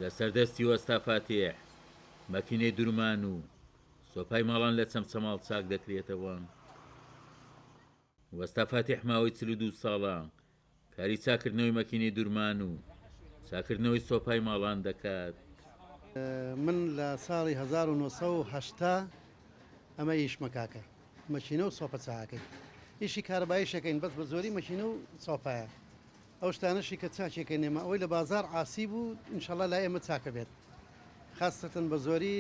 لە سەردەستی وەستا فاتێح مەکینەی دورمان و سۆپای ماڵان لە چەمچەماڵ چاک دەکرێتەوە. وەستا فاتێح ماوەی 42 ساڵە کاری چاکردنەوەی مەکینەی دورمان و چاکردنەوەی سۆپای ماڵان دەکات. من لە ساڵی 1970 ئەمە ئیشمە کاکە مەشینە و سۆپە چاکەی ئیشی کارەبایی شەکەین بەس بە زۆری مەشینە و سۆپایە ئەو شتانەشی کە چاکێکە نێمە ئەوەی لە بازار ئاسی بوو ئینشەڵا لای ئێمە چاکە بێت خاستەن بە زۆری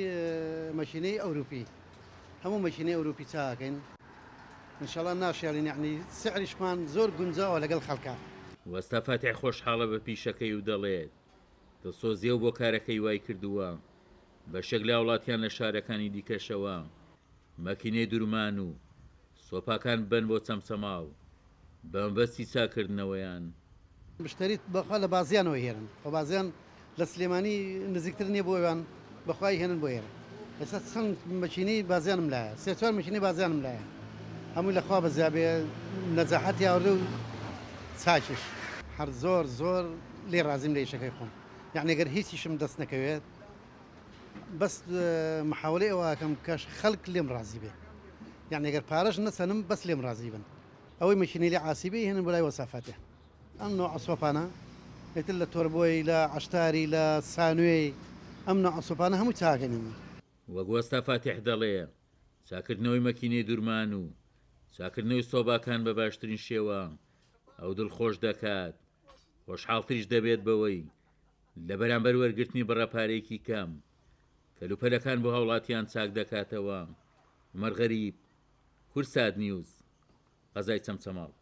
مەشینەی ئەوروپی هەموو مەشینەی ئەوروپی چاکەین ئینشەڵا ناشیارین یعنی سعریشمان زۆر گونجاوە لەگەڵ خەڵکە. وەستا فاتێح خۆشحاڵە بە پیشەکەی و دەڵێت دڵسۆزیە و بۆ کارەکەی وای کردووە بە شەک لە وڵاتیان لە شارەکانی دیکەشەوە مەکینەی دورمان و سۆپاکان بن بۆ چەمچەماڵ بەمبەستی چاکردنەوەیان. مشتریت بەخوا لە بازیانەوە هێرن خۆ بازیان لە سلێمانی نزیکتر نییە بۆیان بەخوای هێنن بۆ هێرن ئێستا چەند مەچینەی بازیانم لایە سێ-چوار مەچینەی بازیانم لایە هەمووی لەخوا بەزیابێ نەجاحەتی یاوردە و چاکیش هەر زۆر لێ ڕازیم لە ئیشەکەی خۆم یعنی ئەگەر هیچیشم دەست نەکەوێت بەس محاولەی ئەوەکەم کەش خەڵک لێم ڕازی بێ یعنی ئەگەر پارەش نەچەنم بەس لێم ڕازی بن ئەوەی مەشینەی لێ عاسیبی هێنن بۆ لای وەستا فاتێح ئەم نۆع سۆپانە ئێتر لە تۆربۆی لە عەشتاری لە سانوێی ئەم نۆع سۆپانە هەموو چاکەنێمە. وەک وەستا فاتێح دەڵێ چاکردنەوەی مەکینەی دورمان و چاکردنەوەی سۆباکان بە باشترین شێوە ئەو دڵخۆش دەکات خۆشحاڵتریش دەبێت بەوەی لە بەرامبەر وەرگرتنی بەڕەپارێکی کەم کەلوپەلەکان بۆ هاوڵاتیان چاک دەکاتەوە. عومەر غەریب، کورسات نیوز، قەزای چەمچەماڵ.